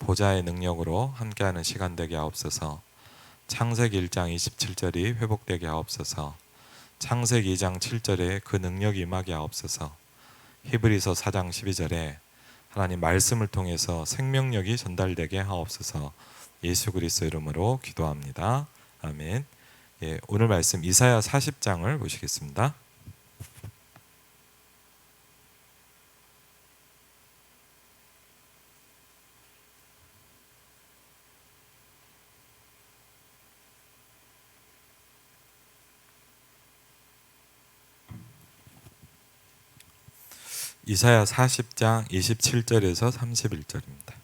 보좌의 능력으로 함께하는 시간 되게 하옵소서. 창세기 1장 27절이 회복되게 하옵소서. 창세기 2장 7절에 그 능력이 임하게 하옵소서. 히브리서 4장 12절에 하나님 말씀을 통해서 생명력이 전달되게 하옵소서. 예수 그리스도 이름으로 기도합니다. 아멘. 예, 오늘 말씀 이사야 40장을 보시겠습니다. 이사야 40장 27절에서 31절입니다.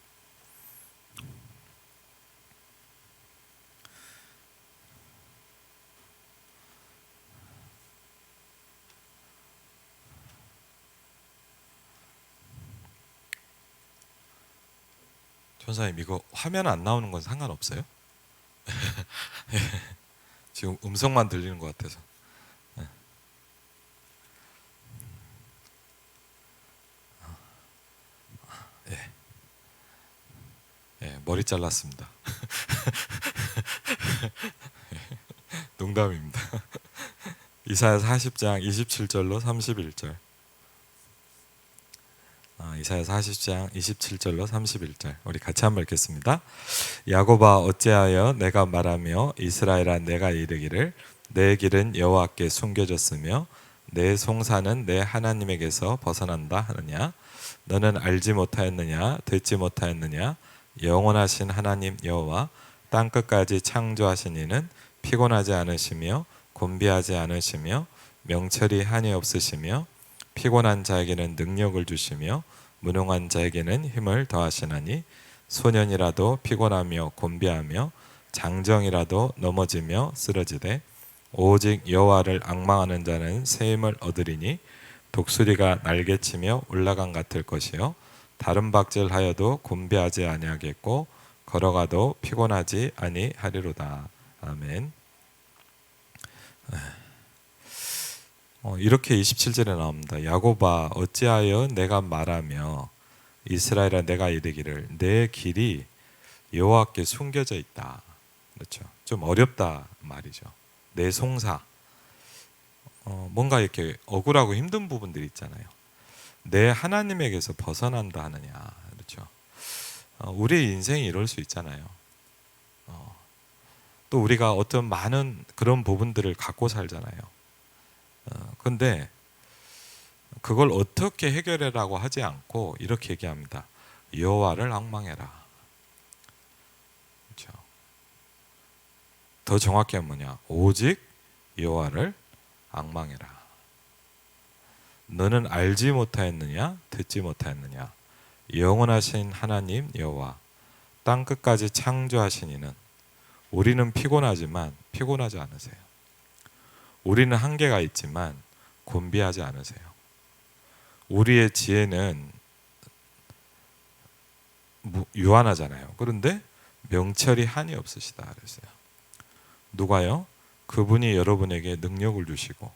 전사님, 이거 화면 안 나오는 건 상관없어요? 지금 음성만 들리는 것 같아서. 예. 예, 머리 잘랐습니다. 농담입니다. 이사야 40장 27절로 31절. 이사야 40장 27절로 31절. 우리 같이 한번 읽겠습니다. 야곱아 어찌하여 내가 말하며 이스라엘아 내가 이르기를 내 길은 여호와께 숨겨졌으며 내 송사는 내 하나님에게서 벗어난다 하느냐. 너는 알지 못하였느냐 듣지 못하였느냐. 영원하신 하나님 여호와 땅끝까지 창조하신 이는 피곤하지 않으시며 곤비하지 않으시며 명철이 한이 없으시며 피곤한 자에게는 능력을 주시며 무능한 자에게는 힘을 더하시나니 소년이라도 피곤하며 곤비하며 장정이라도 넘어지며 쓰러지되 오직 여호와를 앙망하는 자는 새 힘을 얻으리니 독수리가 날개치며 올라간 같을 것이요 다른 박질하여도 곤비하지 아니하겠고 걸어가도 피곤하지 아니하리로다. 아멘. 이렇게 27절에 나옵니다. 야곱아 어찌하여 내가 말하며 이스라엘아 내가 이르기를 내 길이 여호와께 숨겨져 있다. 그렇죠. 좀 어렵다 말이죠. 내 송사. 뭔가 이렇게 억울하고 힘든 부분들이 있잖아요. 내 하나님에게서 벗어난다 하느냐. 그렇죠. 우리의 인생이 이럴 수 있잖아요. 또 우리가 어떤 많은 그런 부분들을 갖고 살잖아요. 근데 그걸 어떻게 해결해라고 하지 않고 이렇게 얘기합니다. 여호와를 앙망해라. 그렇죠. 더 정확히 하면 뭐냐? 오직 여호와를 앙망해라. 너는 알지 못하였느냐? 듣지 못하였느냐? 영원하신 하나님 여호와 땅 끝까지 창조하신 이는 우리는 피곤하지만 피곤하지 않으세요. 우리는 한계가 있지만 곤비하지 않으세요. 우리의 지혜는 유한하잖아요. 그런데 명철이 한이 없으시다 그랬어요. 누가요? 그분이 여러분에게 능력을 주시고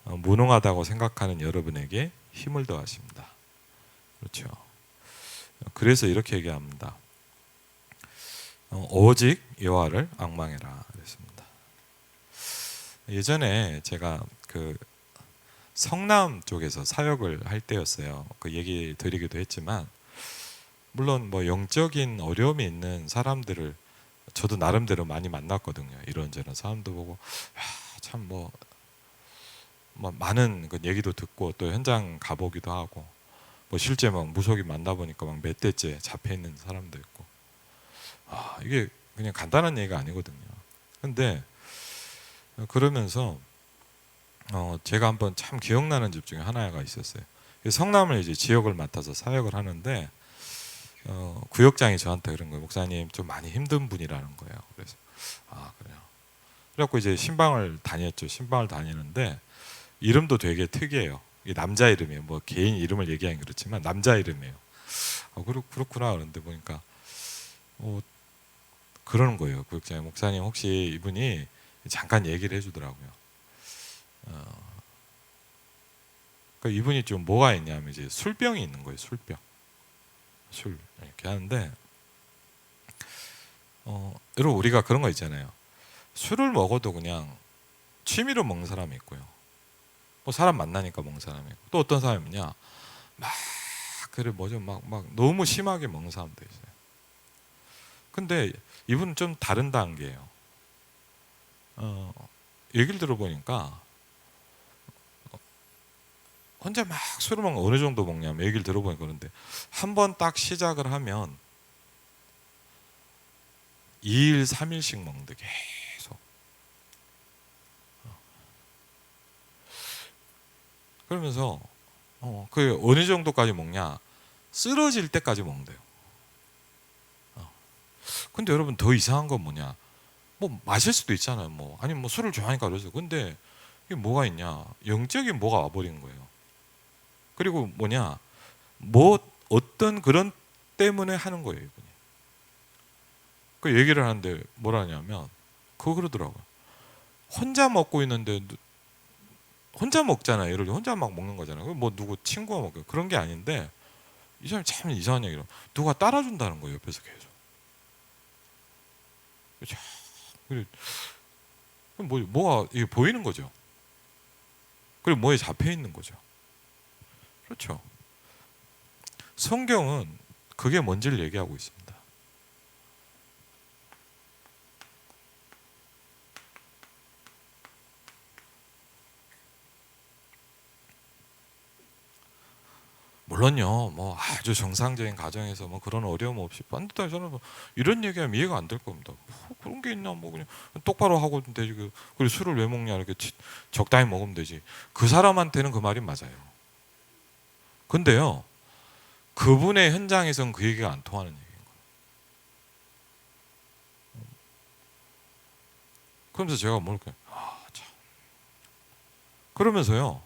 무능하다고 생각하는 여러분에게 힘을 더하십니다. 그렇죠. 그래서 이렇게 얘기합니다. 오직 여호와를 앙망해라 그랬습니다. 예전에 제가 그 성남 쪽에서 사역을 할 때였어요. 그 얘기 드리기도 했지만 물론 뭐 영적인 어려움이 있는 사람들을 저도 나름대로 많이 만났거든요. 이런저런 사람도 보고 참 뭐 많은 그 얘기도 듣고 또 현장 가보기도 하고 뭐 실제 막 무속이 만나보니까 막 몇 대째 잡혀 있는 사람도 있고 이게 그냥 간단한 얘기가 아니거든요. 근데 그러면서 제가 한번 참 기억나는 집 중에 하나가 있었어요. 성남을 이제 지역을 맡아서 사역을 하는데 구역장이 저한테 그런 거예요. 목사님 좀 많이 힘든 분이라는 거예요. 그래서 그래요. 그래갖고 이제 신방을 다녔죠. 신방을 다니는데 이름도 되게 특이해요. 남자 이름이에요. 뭐 개인 이름을 얘기하긴 그렇지만 남자 이름이에요. 그렇구나. 그런데 보니까 그러는 거예요. 구역장에 목사님 혹시 이분이 잠깐 얘기를 해주더라고요. 그러니까 이분이 좀 뭐가 있냐면 이제 술병이 있는 거예요. 술병. 술 이렇게 하는데 여러분 우리가 그런 거 있잖아요. 술을 먹어도 그냥 취미로 먹는 사람이 있고요. 뭐 사람 만나니까 먹는 사람이 있고, 또 어떤 사람이냐 막 그래 뭐죠 막 너무 심하게 먹는 사람도 있어요. 근데 이분은 좀 다른 단계예요. 얘기를 들어보니까 혼자 막 술을 먹는 어느 정도 먹냐면 얘기를 들어보니까 그런데 한 번 딱 시작을 하면 2일 3일씩 먹는데 계속. 그러면서 그 어느 정도까지 먹냐, 쓰러질 때까지 먹는데요. 근데 여러분 더 이상한 건 뭐냐, 뭐 마실 수도 있잖아요. 뭐 아니 뭐 술을 좋아하니까 그러죠. 근데 이게 뭐가 있냐, 영적인 뭐가 와버리는 거예요. 그리고 뭐냐, 뭐 어떤 그런 때문에 하는 거예요 이분이. 그 얘기를 하는데 뭐라 하냐면 그거 그러더라고요. 혼자 먹고 있는데 혼자 먹잖아요. 예를 들어 혼자 막 먹는 거잖아요. 뭐 누구 친구가 먹어요. 그런 게 아닌데 이 사람이 참 이상한 얘기로 누가 따라준다는 거예요. 옆에서 계속. 참, 뭐가 이게 보이는 거죠. 그리고 뭐에 잡혀 있는 거죠. 그렇죠. 성경은 그게 뭔지를 얘기하고 있습니다. 물론요, 뭐 아주 정상적인 가정에서 뭐 그런 어려움 없이 반듯하게 저는 뭐 이런 얘기하면 이해가 안 될 겁니다. 뭐 그런 게 있나, 뭐 그냥 똑바로 하고 되지. 그리고 술을 왜 먹냐, 이렇게 적당히 먹으면 되지. 그 사람한테는 그 말이 맞아요. 근데요, 그분의 현장에서는 그 얘기가 안 통하는 얘기예요. 그러면서 제가 뭘까? 참. 그러면서요,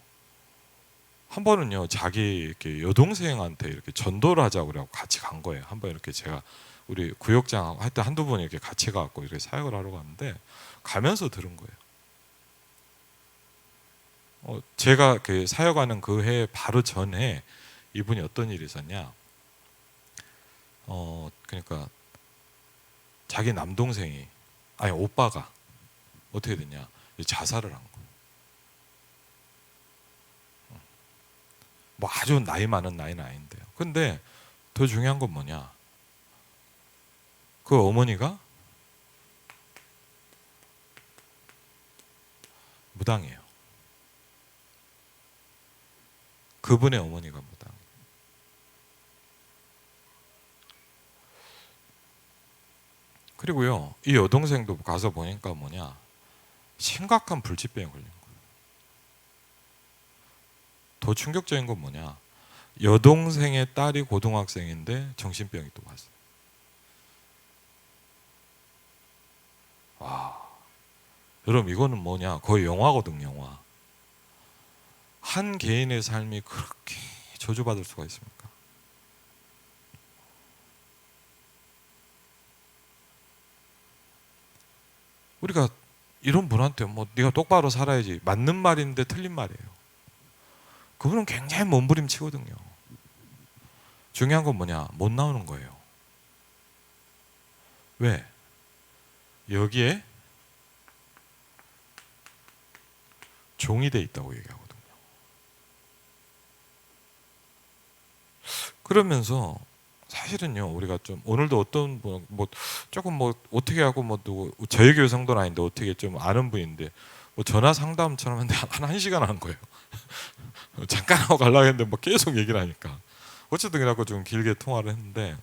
한 번은요, 자기 이렇게 여동생한테 이렇게 전도를 하자고 그래고 같이 간 거예요. 한 번 이렇게 제가 우리 구역장하고 하여튼 한두 번 이렇게 같이 가고 이렇게 사역을 하러 갔는데 가면서 들은 거예요. 제가 그 사역하는 그 해 바로 전에 이분이 어떤 일이 있었냐? 그러니까 자기 남동생이 아니 오빠가 어떻게 됐냐? 자살을 한 거예요. 뭐 아주 나이 많은 나이는 아닌데요. 근데 더 중요한 건 뭐냐? 그 어머니가 무당이에요. 그분의 어머니가 무당. 그리고요, 이 여동생도 가서 보니까 뭐냐, 심각한 불치병에 걸린 거예요. 더 충격적인 건 뭐냐, 여동생의 딸이 고등학생인데 정신병이 또 왔어요. 와, 여러분 이거는 뭐냐, 거의 영화거든요, 영화. 한 개인의 삶이 그렇게 저주받을 수가 있습니까? 우리가 이런 분한테 뭐 네가 똑바로 살아야지, 맞는 말인데 틀린 말이에요. 그분은 굉장히 몸부림치거든요. 중요한 건 뭐냐, 못 나오는 거예요. 왜? 여기에 종이 돼 있다고 얘기하거든요. 그러면서 사실은요, 우리가 좀 오늘도 어떤 뭐 조금 뭐 어떻게 하고 뭐 누구 저희 교회 성도는 아닌데 어떻게 좀 아는 분인데 뭐 전화 상담처럼 했는데 한 시간 하는 거예요. 잠깐 하고 가려고 했는데 뭐 계속 얘기를 하니까 어쨌든 그래갖고 좀 길게 통화를 했는데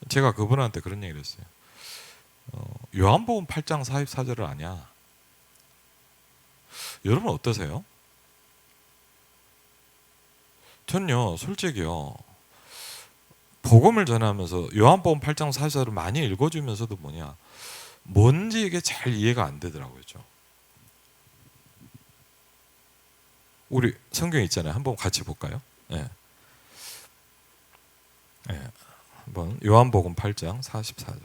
제가 그분한테 그런 얘기를 했어요. 요한복음 8장 44절을 아냐? 여러분 어떠세요? 전요 솔직히요, 복음을 전하면서 요한복음 8장 44절을 많이 읽어주면서도 뭐냐, 뭔지 이게 잘 이해가 안 되더라고요. 좀. 우리 성경 있잖아요. 한번 같이 볼까요? 네. 네. 한번 요한복음 8장 44절.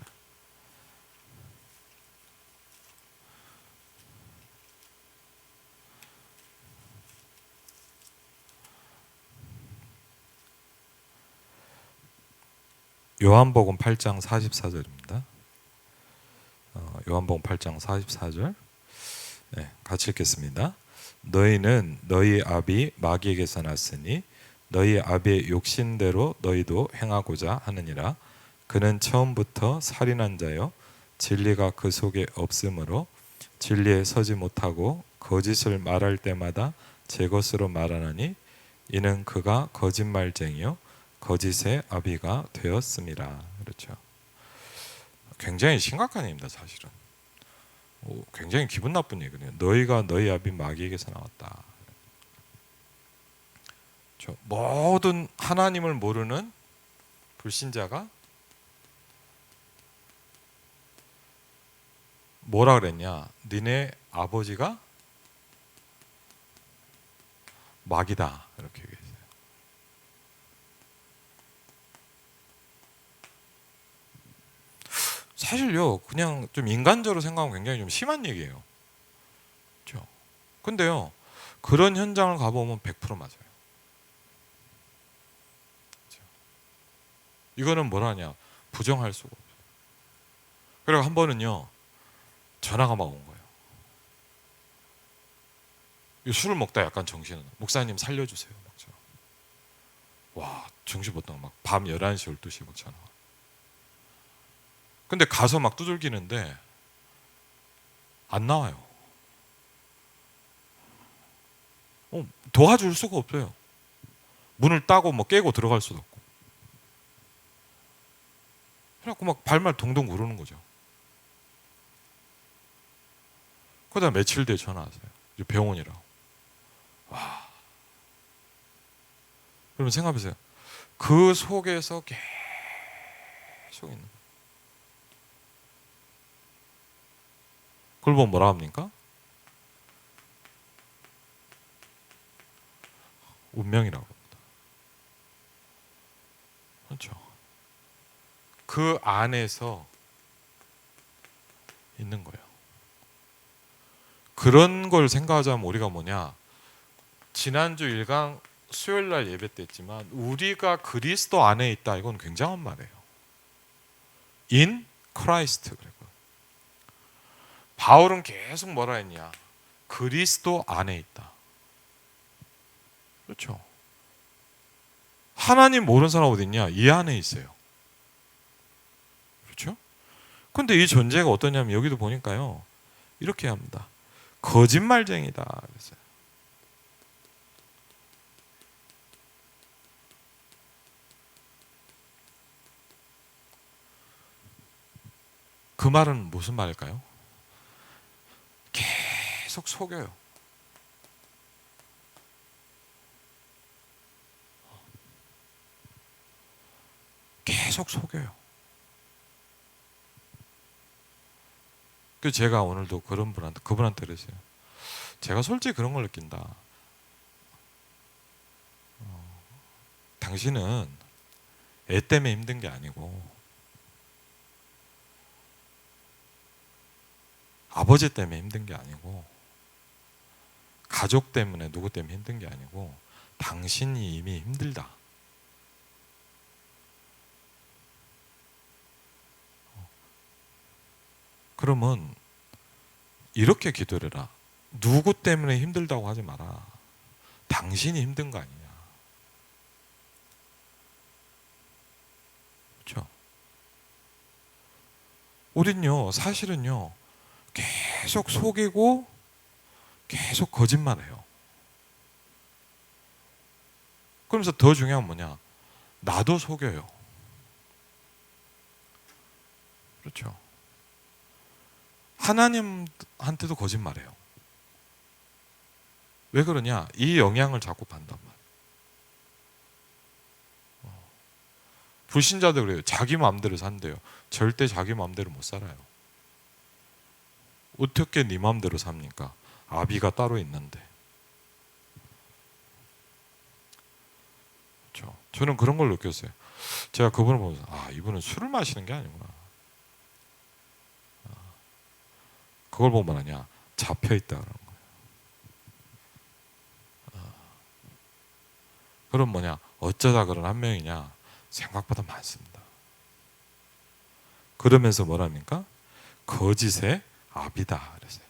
요한복음 8장 44절입니다. 요한복음 8장 44절. 네, 같이 읽겠습니다. 너희는 너희 아비 마귀에게서 났으니 너희 아비의 욕심대로 너희도 행하고자 하느니라. 그는 처음부터 살인한 자요 진리가 그 속에 없으므로 진리에 서지 못하고 거짓을 말할 때마다 제 것으로 말하느니 이는 그가 거짓말쟁이요 거짓의 아비가 되었음이라. 그렇죠. 굉장히 심각한 얘기입니다, 사실은. 굉장히 기분 나쁜 얘기거든요. 너희가 너희 아비 마귀에게서 나왔다. 모든 하나님을 모르는 불신자가 뭐라 그랬냐? 니네 아버지가 마귀다, 이렇게 얘기했어요. 사실요, 그냥 좀 인간적으로 생각하면 굉장히 좀 심한 얘기예요. 그렇죠? 근데요, 그런 현장을 가보면 100% 맞아요. 그렇죠? 이거는 뭐라냐? 부정할 수가 없어요. 그리고 한 번은요, 전화가 막 온 거예요. 술을 먹다 약간 정신을, 목사님 살려주세요. 막 전화. 와, 정신 못 나가 막 밤 11시, 12시 막 전화. 근데 가서 막 두들기는데 안 나와요. 도와줄 수가 없어요. 문을 따고 뭐 깨고 들어갈 수도 없고. 그래갖고 막 발말 동동 구르는 거죠. 그러다 며칠 뒤에 전화 왔어요. 병원이라고. 와. 그러면 생각해보세요. 그 속에서 계속 있는 거예요. 그걸 보면 뭐라 합니까? 운명이라고 합니다. 그렇죠. 그 안에서 있는 거예요. 그런 걸 생각하자면 우리가 뭐냐? 지난주 1강 수요일 날 예배 때 했지만 우리가 그리스도 안에 있다. 이건 굉장한 말이에요. In Christ. 그랬고. 바울은 계속 뭐라 했냐? 그리스도 안에 있다. 그렇죠. 하나님 모르는 사람 어디 있냐? 이 안에 있어요. 그렇죠? 근데 이 존재가 어떠냐면 여기도 보니까요. 이렇게 합니다. 거짓말쟁이다. 그랬어요. 그 말은 무슨 말일까요? 계속 속여요. 계속 속여요. 그 제가 오늘도 그분한테 그랬어요. 제가 솔직히 그런 걸 느낀다. 당신은 애 때문에 힘든 게 아니고 아버지 때문에 힘든 게 아니고 가족 때문에 누구 때문에 힘든 게 아니고 당신이 이미 힘들다. 그러면 이렇게 기도를 해라. 누구 때문에 힘들다고 하지 마라. 당신이 힘든 거 아니냐. 그렇죠? 우린요, 사실은요, 계속 속이고 계속 거짓말해요. 그러면서 더 중요한 건 뭐냐? 나도 속여요. 그렇죠? 하나님한테도 거짓말해요. 왜 그러냐? 이 영향을 자꾸 받단 말이에요. 불신자들 그래요. 자기 마음대로 산대요. 절대 자기 마음대로 못 살아요. 어떻게 네 마음대로 삽니까? 아비가 따로 있는데. 그렇죠? 저는 그런 걸 느꼈어요. 제가 그분을 보면서 이분은 술을 마시는 게 아니구나. 그걸 보면 뭐냐? 잡혀있다 그러는 거예요. 그럼 뭐냐? 어쩌다 그런 한 명이냐? 생각보다 많습니다. 그러면서 뭐랍니까? 거짓의 아비다 그랬어요.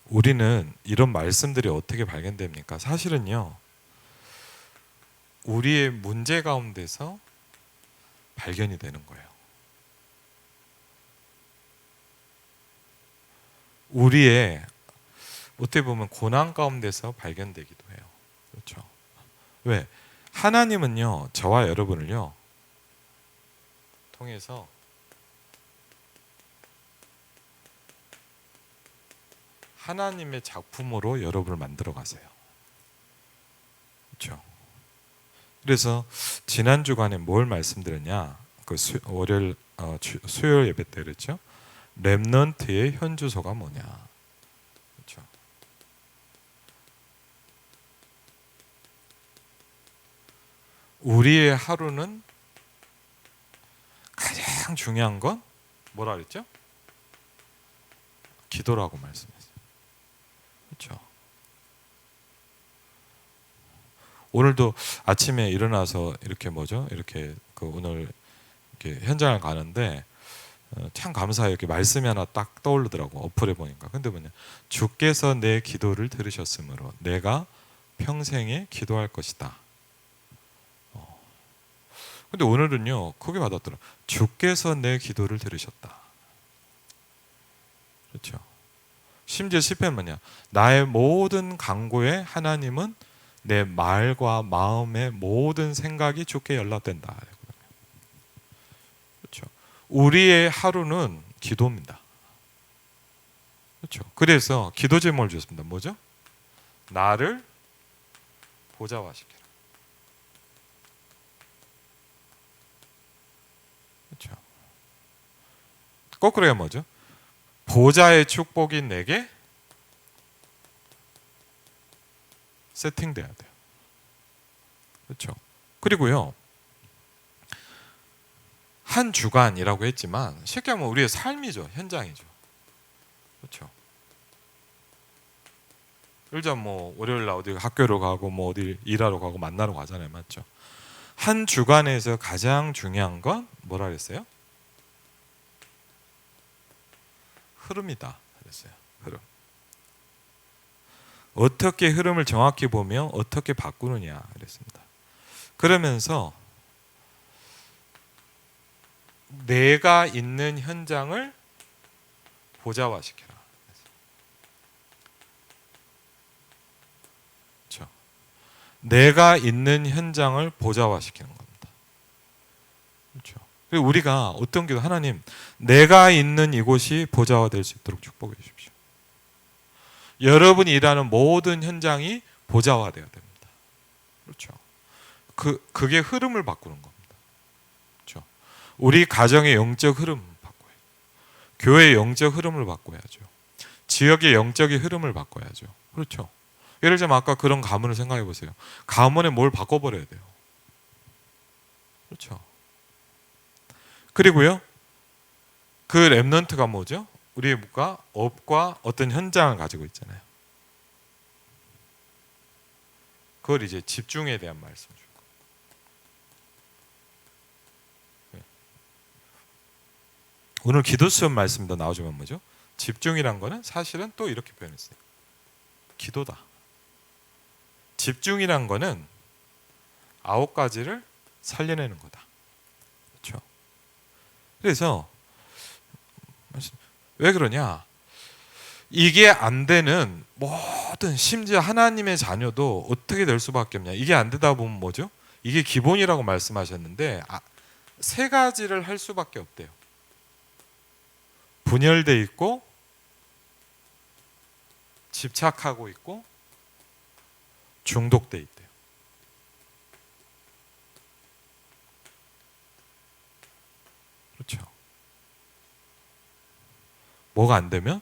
우리는 이런 말씀들이 어떻게 발견됩니까? 사실은요, 우리의 문제 가운데서 발견이 되는 거예요. 우리의 어떻게 보면 고난 가운데서 발견되기도 해요. 그렇죠? 왜? 하나님은요, 저와 여러분을요, 통해서 하나님의 작품으로 여러분을 만들어 가세요. 그렇죠? 그래서 지난 주간에 뭘 말씀드렸냐? 그 월요일 수요일 예배 때 그랬죠? 렘넌트의 현주소가 뭐냐? 그렇죠? 우리의 하루는 가장 중요한 건 뭐라 그랬죠? 기도라고 말씀했어요. 그렇죠? 오늘도 아침에 일어나서 이렇게 뭐죠? 이렇게 그 오늘 이렇게 현장을 가는데 참 감사해요. 이렇게 말씀이 하나 딱 떠오르더라고. 어플에 보니까. 근데 뭐냐? 주께서 내 기도를 들으셨으므로 내가 평생에 기도할 것이다. 근데 오늘은요, 크게 받았더라. 주께서 내 기도를 들으셨다. 그렇죠? 심지어 시편 뭐냐? 나의 모든 간구에 하나님은 내 말과 마음의 모든 생각이 주께 연락된다. 그렇죠? 우리의 하루는 기도입니다. 그렇죠? 그래서 기도 제목을 주셨습니다. 뭐죠? 나를 보좌화시켜라. 그렇죠? 거꾸로야 뭐죠? 보좌의 축복이 내게 세팅돼야 돼요. 그렇죠? 그리고요, 한 주간이라고 했지만 쉽게 하면 우리의 삶이죠. 현장이죠. 그렇죠? 예를 들면 뭐 월요일 날 어디 학교로 가고 뭐 어디 일하러 가고 만나러 가잖아요. 맞죠? 한 주간에서 가장 중요한 건 뭐라 그랬어요? 흐름이다 그랬어요. 흐름. 어떻게 흐름을 정확히 보며 어떻게 바꾸느냐 그랬습니다. 그러면서 내가 있는 현장을 보좌화시켜라. 그렇죠? 내가 있는 현장을 보좌화시키는 겁니다. 그렇죠? 그리고 우리가 어떤 기도, 하나님, 내가 있는 이곳이 보좌화될 수 있도록 축복해 주십시오. 여러분이 일하는 모든 현장이 보좌화되어야 됩니다. 그렇죠? 그게 흐름을 바꾸는 겁니다. 그렇죠? 우리 가정의 영적 흐름 바꿔야 돼요. 교회의 영적 흐름을 바꿔야죠. 지역의 영적인 흐름을 바꿔야죠. 그렇죠? 예를 들면 아까 그런 가문을 생각해 보세요. 가문에 뭘 바꿔버려야 돼요. 그렇죠? 그리고요, 그 렘넌트가 뭐죠? 우리의 업과 어떤 현장을 가지고 있잖아요. 그걸 이제 집중에 대한 말씀 줄 거예요. 오늘 기도 수업 말씀도 나오지만 뭐죠? 집중이란 거는 사실은 또 이렇게 표현했어요. 기도다. 집중이란 거는 9가지를 살려내는 거다. 그렇죠? 그래서 왜 그러냐? 이게 안 되는 모든, 심지어 하나님의 자녀도 어떻게 될 수밖에 없냐? 이게 안 되다 보면 뭐죠? 이게 기본이라고 말씀하셨는데 3가지를 할 수밖에 없대요. 분열돼 있고, 집착하고 있고, 중독돼 있대요. 그렇죠? 뭐가 안 되면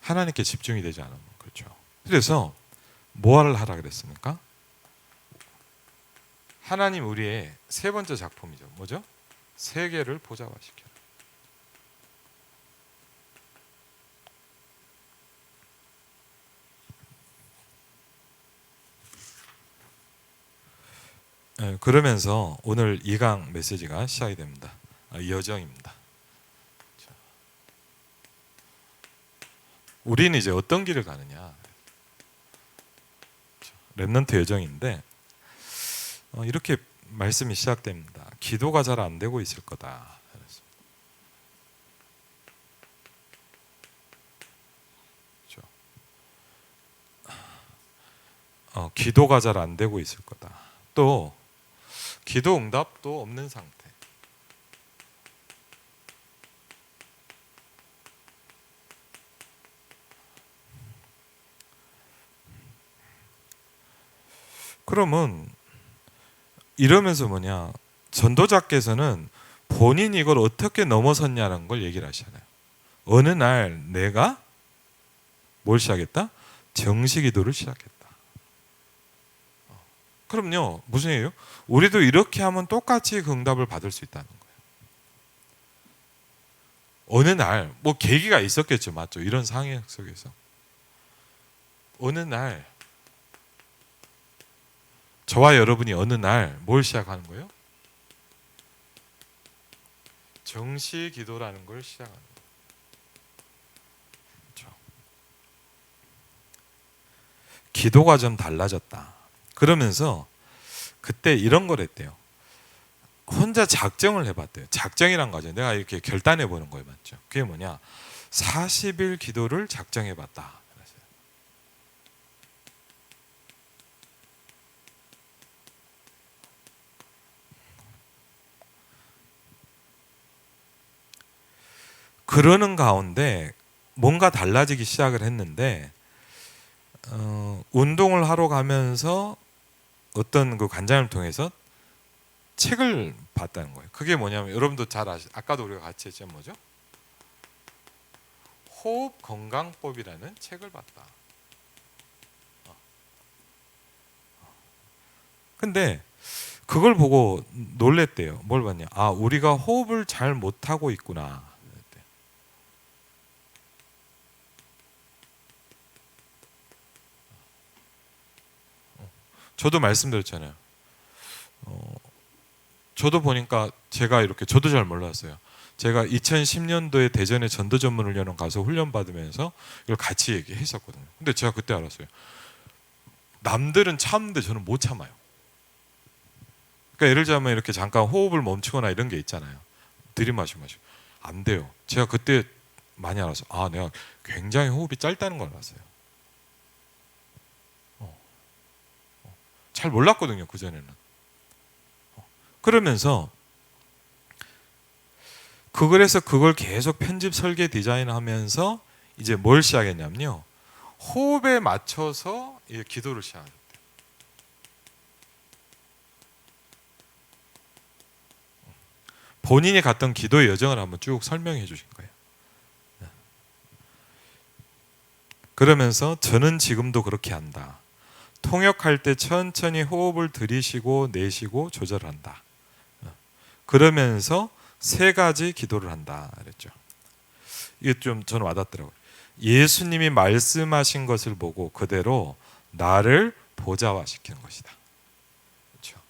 하나님께 집중이 되지 않으면. 그렇죠? 그래서 뭐를 하라 그랬습니까? 하나님 우리의 3번째 작품이죠. 뭐죠? 세계를 보좌화시켜라. 그러면서 오늘 2강 메시지가 시작이 됩니다. 여정입니다. 우리는 이제 어떤 길을 가느냐? 렘넌트 여정인데 이렇게 말씀이 시작됩니다. 기도가 잘 안 되고 있을 거다. 기도가 잘 안 되고 있을 거다. 또 기도 응답도 없는 상태. 그러면 이러면서 뭐냐? 전도자께서는 본인이 이걸 어떻게 넘어섰냐는 걸 얘기를 하시잖아요. 어느 날 내가 뭘 시작했다? 정시기도를 시작했다. 그럼요, 무슨 얘기예요? 우리도 이렇게 하면 똑같이 그 응답을 받을 수 있다는 거예요. 어느 날, 뭐 계기가 있었겠죠, 맞죠? 이런 상황 속에서 어느 날 저와 여러분이 어느 날 뭘 시작하는 거예요? 정시 기도라는 걸 시작하는 거예요. 그렇죠? 기도가 좀 달라졌다. 그러면서 그때 이런 걸 했대요. 혼자 작정을 해봤대요. 작정이란 거죠. 내가 이렇게 결단해 보는 거예요, 맞죠? 그게 뭐냐? 40일 기도를 작정해봤다. 그러는 가운데 뭔가 달라지기 시작을 했는데 운동을 하러 가면서 어떤 그 관장을 통해서 책을 봤다는 거예요. 그게 뭐냐면 여러분도 잘 아까도 우리가 같이 했죠, 뭐죠? 호흡 건강법이라는 책을 봤다. 근데 그걸 보고 놀랬대요. 뭘 봤냐? 아, 우리가 호흡을 잘 못하고 있구나. 저도 말씀드렸잖아요. 저도 보니까 제가 이렇게 저도 잘 몰랐어요. 제가 2010년도에 대전에 전도전문훈련원 가서 훈련 받으면서 이걸 같이 얘기했었거든요. 근데 제가 그때 알았어요. 남들은 참는데 저는 못 참아요. 그러니까 예를 들자면 이렇게 잠깐 호흡을 멈추거나 이런 게 있잖아요. 들이마시고 안 돼요. 제가 그때 많이 알았어요. 아, 내가 굉장히 호흡이 짧다는 걸 알았어요. 잘 몰랐거든요, 그전에는. 그러면서 그래서 그걸 계속 편집 설계 디자인하면서 이제 뭘 시작했냐면요. 호흡에 맞춰서 기도를 시작해요. 본인이 갔던 기도의 여정을 한번 쭉 설명해 주신 거예요. 그러면서 저는 지금도 그렇게 한다. 통역할 때 천천히 호흡을 들이쉬고 내쉬고 조절한다. 그러면서 3가지 기도를 한다 그랬죠. 이게 좀 저는 와닿더라고요. 예수님이 말씀하신 것을 보고 그대로 나를 보좌화시키는 것이다. 그렇죠?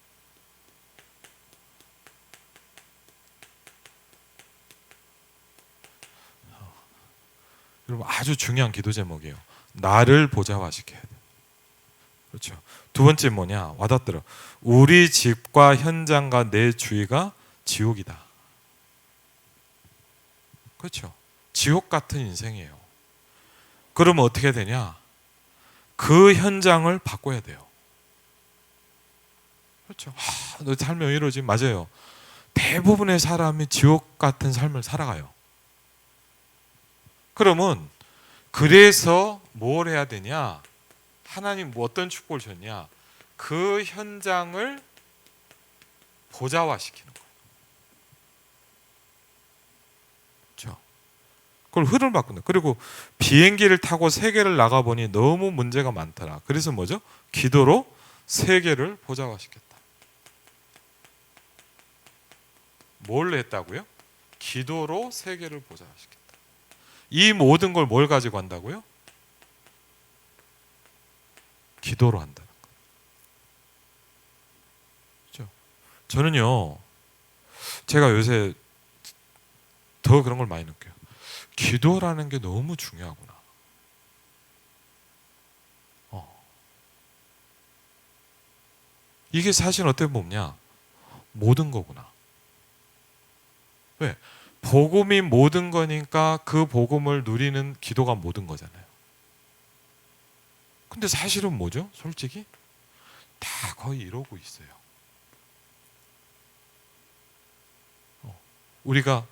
여러분 아주 중요한 기도 제목이에요. 나를 보좌화시켜야 돼요. 그렇죠. 두 번째 뭐냐? 와닿더라. 우리 집과 현장과 내 주위가 지옥이다. 그렇죠. 지옥 같은 인생이에요. 그러면 어떻게 되냐? 그 현장을 바꿔야 돼요. 그렇죠. 너 삶이 왜 이러지? 맞아요. 대부분의 사람이 지옥 같은 삶을 살아가요. 그러면 그래서 뭘 해야 되냐? 하나님 뭐 어떤 축복을 줬냐? 그 현장을 보좌화시키는 거예요. 그렇죠? 그걸 흐름을 바꾼다. 그리고 비행기를 타고 세계를 나가보니 너무 문제가 많더라. 그래서 뭐죠? 기도로 세계를 보좌화시켰다. 뭘 했다고요? 기도로 세계를 보좌화시켰다. 이 모든 걸 뭘 가지고 한다고요? 기도로 한다는 거예요. 그렇죠? 저는요, 제가 요새 더 그런 걸 많이 느껴요. 기도라는 게 너무 중요하구나. 이게 사실 어떻게 보면 모든 거구나. 왜? 복음이 모든 거니까 그 복음을 누리는 기도가 모든 거잖아요. 근데 사실은 뭐죠? 솔직히 다 거의 이러고 있어요. 우리가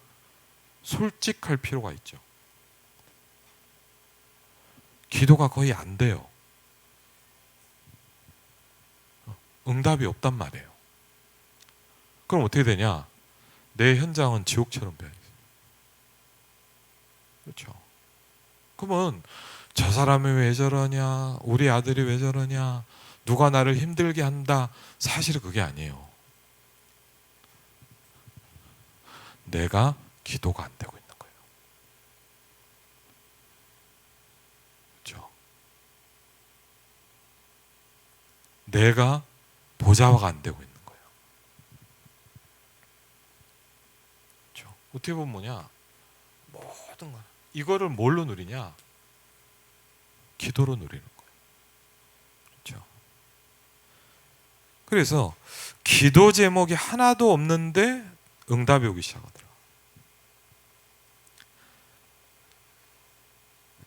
솔직할 필요가 있죠. 기도가 거의 안 돼요. 응답이 없단 말이에요. 그럼 어떻게 되냐? 내 현장은 지옥처럼 변해요. 그렇죠. 그러면 저 사람이 왜 저러냐? 우리 아들이 왜 저러냐? 누가 나를 힘들게 한다? 사실은 그게 아니에요. 내가 기도가 안 되고 있는 거예요. 그렇죠. 내가 보좌가 안 되고 있는 거예요. 그렇죠. 어떻게 보면 뭐냐? 모든 거 이거를 뭘로 누리냐? 기도로 누리는 거예요. 그렇죠. 그래서 기도 제목이 하나도 없는데 응답이 오기 시작하더라.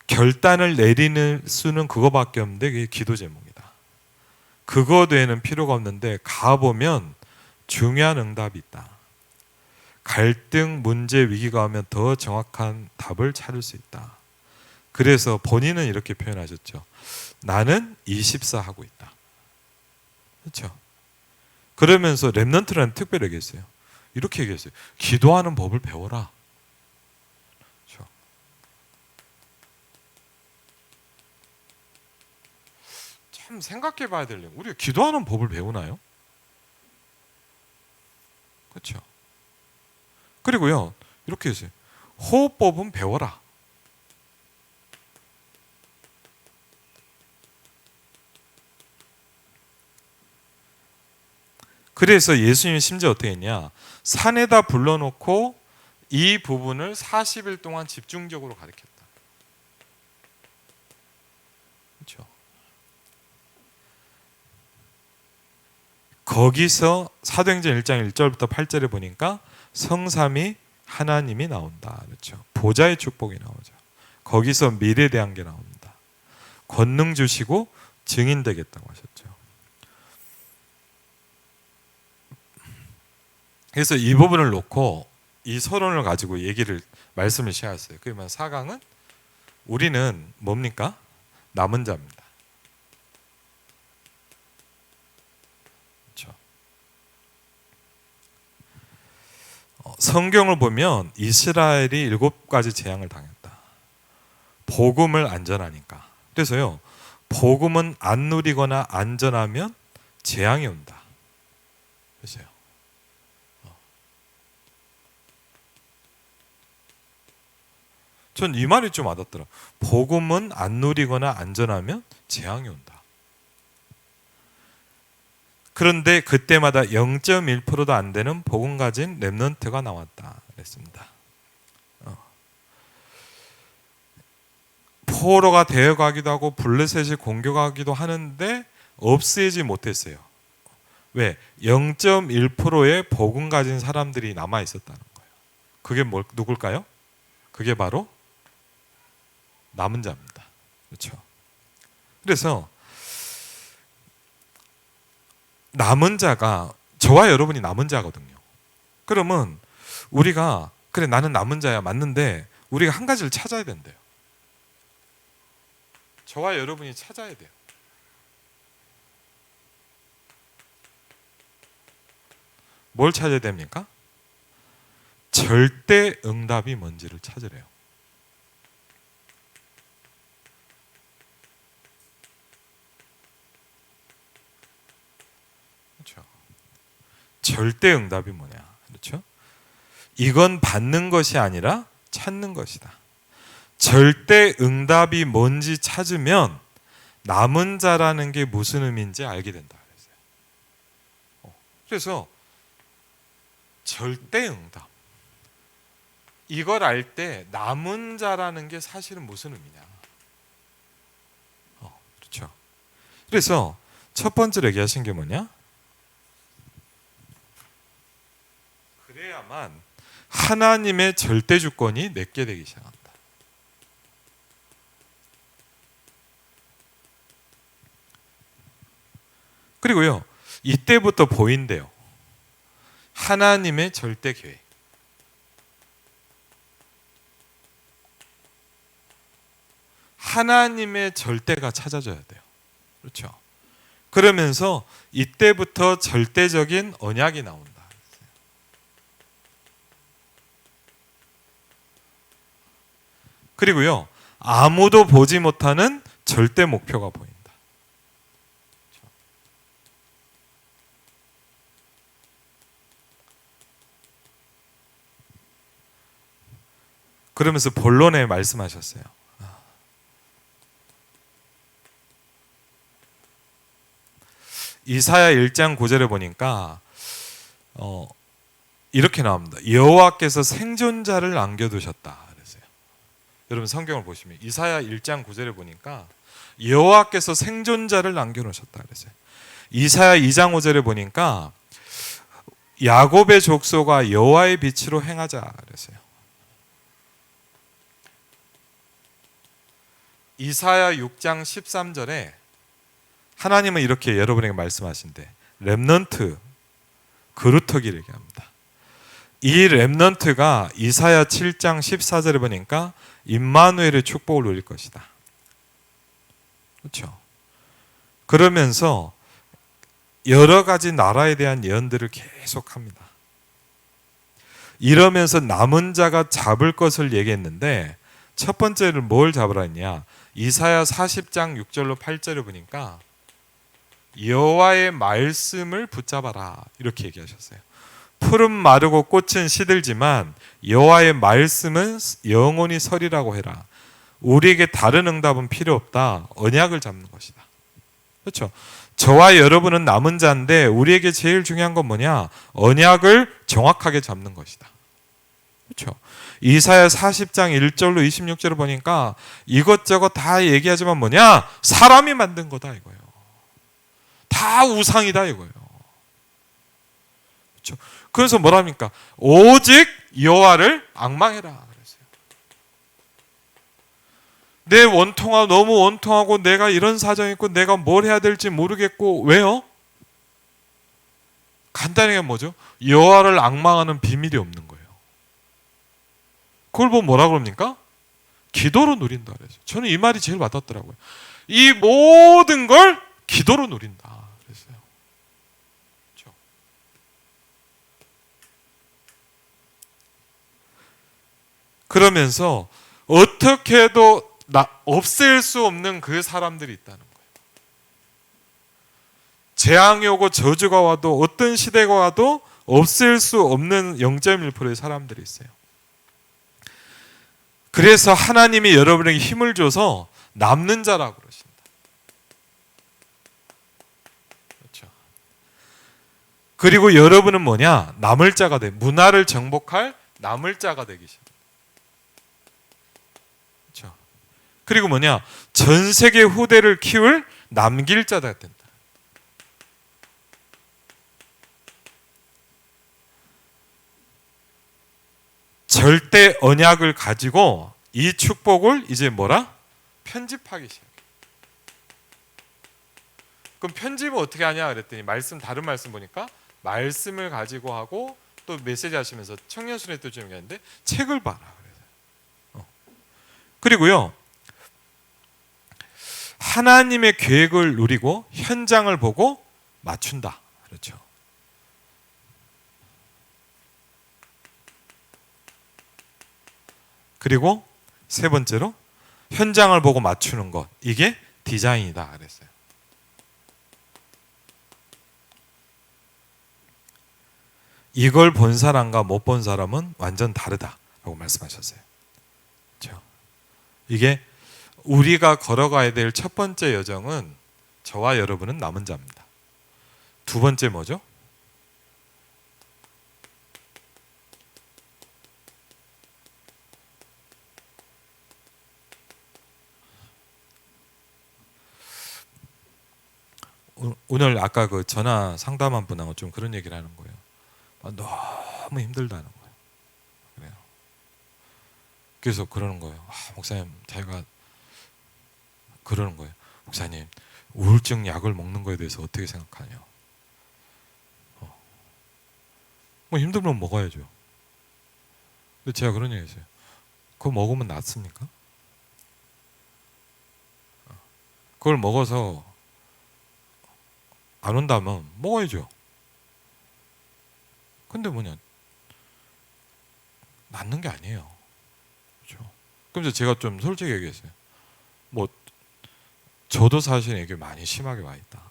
결단을 내리는 수는 그거밖에 없는데 그게 기도 제목이다. 그거 외에는 필요가 없는데 가보면 중요한 응답이 있다. 갈등, 문제, 위기가 오면 더 정확한 답을 찾을 수 있다. 그래서 본인은 이렇게 표현하셨죠. 나는 24 하고 있다. 그렇죠? 그러면서 렘넌트라는 특별히 얘기했어요. 이렇게 얘기했어요. 기도하는 법을 배워라. 그렇죠? 참 생각해 봐야 될 일. 우리가 기도하는 법을 배우나요? 그렇죠? 그리고요. 이렇게 했어요. 호흡법은 배워라. 그래서 예수님이 심지어 어떻게 했냐? 산에다 불러놓고 이 부분을 40일 동안 집중적으로 가르쳤다. 그렇죠? 거기서 사도행전 1장 1절부터 8절에 보니까 성삼위 하나님이 나온다. 그렇죠? 보좌의 축복이 나오죠. 거기서 미래에 대한 게 나옵니다. 권능 주시고 증인 되겠다고 하셨죠. 그래서 이 부분을 놓고 이 서론을 가지고 말씀을 시작했어요. 그러면 4강은 우리는 뭡니까? 남은 자입니다. 그렇죠? 성경을 보면 이스라엘이 7가지 재앙을 당했다. 복음을 안전하니까. 그래서요, 복음은 안 누리거나 안전하면 재앙이 온다. 그래서요. 전 이 말이 좀 와닿더라. 복음은 안 누리거나 안전하면 재앙이 온다. 그런데 그때마다 0.1%도 안 되는 복음 가진 렘넌트가 나왔다. 그랬습니다. 포로가 되어가기도 하고 블레셋이 공격하기도 하는데 없애지 못했어요. 왜? 0.1%의 복음 가진 사람들이 남아 있었다는 거예요. 그게 누굴까요? 그게 바로 남은 자입니다. 그렇죠? 그래서 남은 자가 저와 여러분이 남은 자거든요. 그러면 우리가 그래 나는 남은 자야 맞는데 우리가 한 가지를 찾아야 된대요. 저와 여러분이 찾아야 돼요. 뭘 찾아야 됩니까? 절대 응답이 뭔지를 찾으래요. 그렇죠? 절대 응답이 뭐냐? 그렇죠? 이건 받는 것이 아니라 찾는 것이다. 절대 응답이 뭔지 찾으면 남은 자라는 게 무슨 의미인지 알게 된다. 그래서 절대 응답. 이걸 알 때 남은 자라는 게 사실은 무슨 의미냐? 그렇죠. 그래서 첫 번째로 얘기하신 게 뭐냐? 그래야만 하나님의 절대 주권이 내게 되기 시작한다. 그리고요, 이때부터 보인대요. 하나님의 절대 계획. 하나님의 절대가 찾아져야 돼요. 그렇죠. 그러면서 이때부터 절대적인 언약이 나온다. 그리고요, 아무도 보지 못하는 절대 목표가 보인다. 그러면서 본론에 말씀하셨어요. 이사야 1장 9절에 보니까 이렇게 나옵니다. 여호와께서 생존자를 남겨두셨다 그랬어요. 여러분 성경을 보시면 이사야 1장 9절에 보니까 여호와께서 생존자를 남겨놓으셨다 그랬어요. 이사야 2장 5절에 보니까 야곱의 족속아 여호와의 빛으로 행하자 그랬어요. 이사야 6장 13절에 하나님은 이렇게 여러분에게 말씀하신대. 렘넌트, 그루터기를 얘기합니다. 이 렘넌트가 이사야 7장 14절에 보니까 임마누엘의 축복을 누릴 것이다. 그렇죠. 그러면서 여러 가지 나라에 대한 예언들을 계속합니다. 이러면서 남은 자가 잡을 것을 얘기했는데 첫 번째는 뭘 잡으라 했냐? 이사야 40장 6절로 8절을 보니까 여호와의 말씀을 붙잡아라 이렇게 얘기하셨어요. 풀은 마르고 꽃은 시들지만 여호와의 말씀은 영원히 서리라고 해라. 우리에게 다른 응답은 필요 없다. 언약을 잡는 것이다. 그렇죠. 저와 여러분은 남은 자인데 우리에게 제일 중요한 건 뭐냐? 언약을 정확하게 잡는 것이다. 그렇죠. 이사야 40장 1절로 26절을 보니까 이것저것 다 얘기하지만 뭐냐? 사람이 만든 거다 이거예요. 다 우상이다 이거예요. 그렇죠. 그래서 뭐랍니까? 오직 여호와를 앙망해라 그랬어요. 내 원통하 너무 원통하고 내가 이런 사정이 있고 내가 뭘 해야 될지 모르겠고 왜요? 간단하게 뭐죠? 여호와를 앙망하는 비밀이 없는 거예요. 그걸 보면 뭐라 그럽니까? 기도로 누린다 그랬어요. 저는 이 말이 제일 와닿더라고요. 이 모든 걸 기도로 누린다 그랬어요. 그렇죠? 그러면서 어떻게 해도 없앨 수 없는 그 사람들이 있다는 거예요. 재앙이 오고 저주가 와도 어떤 시대가 와도 없앨 수 없는 0.1%의 사람들이 있어요. 그래서 하나님이 여러분에게 힘을 줘서 남는 자라고 그러신다. 그렇죠. 그리고 여러분은 뭐냐? 남을 자가 돼. 문화를 정복할 남을 자가 되기 시작합니다. 그렇죠. 그리고 뭐냐? 전 세계 후대를 키울 남길 자가 된다. 절대 언약을 가지고 이 축복을 이제 뭐라? 편집하기 시작해요. 그럼 편집을 어떻게 하냐 그랬더니 다른 말씀 보니까 말씀을 가지고 하고 또 메시지 하시면서 청년순회 때 좀 얘기하는데 책을 봐라 그래서. 그리고요 하나님의 계획을 누리고 현장을 보고 맞춘다. 그렇죠. 그리고 세 번째로 현장을 보고 맞추는 것. 이게 디자인이다 그랬어요. 이걸 본 사람과 못 본 사람은 완전 다르다라고 말씀하셨어요. 그렇죠? 이게 우리가 걸어가야 될 첫 번째 여정은 저와 여러분은 남은 자입니다. 두 번째 뭐죠? 오늘 아까 그 전화 상담한 분하고 좀 그런 얘기를 하는 거예요. 너무 힘들다는 거예요. 그래요. 그래서 그러는 거예요. 목사님, 자기가 그러는 거예요. 목사님, 우울증 약을 먹는 거에 대해서 어떻게 생각하냐? 뭐 힘들면 먹어야죠. 근데 제가 그런 얘기 했어요. 그거 먹으면 낫습니까? 그걸 먹어서 안 온다면 먹어야죠. 근데 뭐냐, 낫는 게 아니에요. 그렇죠? 그래서 제가 좀 솔직히 얘기했어요. 뭐 저도 사실 이게 많이 심하게 와 있다.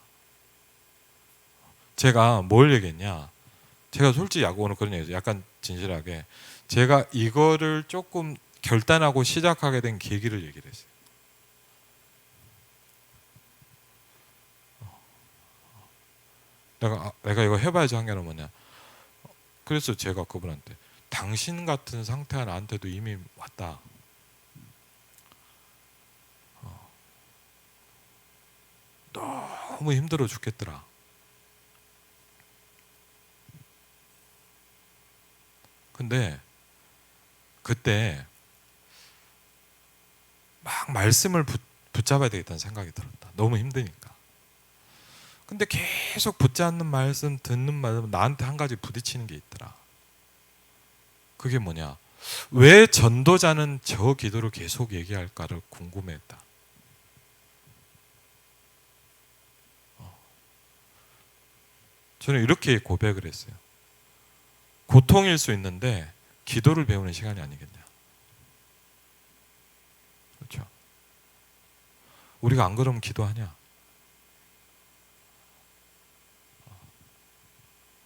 제가 뭘 얘기했냐? 제가 솔직히 오늘 그런 얘기했어요. 약간 진실하게 제가 이거를 조금 결단하고 시작하게 된 계기를 얘기를 했어요. 내가 이거 해봐야지 한 게 뭐냐. 그래서 제가 그분한테 당신 같은 상태가 나한테도 이미 왔다. 너무 힘들어 죽겠더라. 근데 그때 막 말씀을 붙잡아야 되겠다는 생각이 들었다. 너무 힘드니까. 근데 계속 붙잡는 말씀, 듣는 말씀, 나한테 한 가지 부딪히는 게 있더라. 그게 뭐냐? 왜 전도자는 저 기도를 계속 얘기할까를 궁금해했다. 저는 이렇게 고백을 했어요. 고통일 수 있는데 기도를 배우는 시간이 아니겠냐. 그렇죠? 우리가 안 그러면 기도하냐?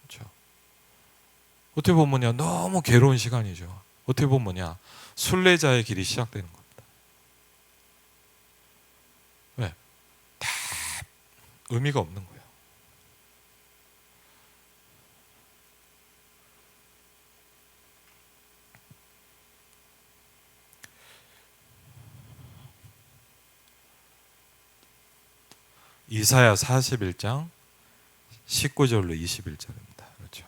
그렇죠? 어떻게 보면 뭐냐, 너무 괴로운 시간이죠. 어떻게 보면 뭐냐, 순례자의 길이 시작되는 겁니다. 왜? 다 의미가 없는 거예요. 이사야 41장 19절로 21절입니다. 그렇죠?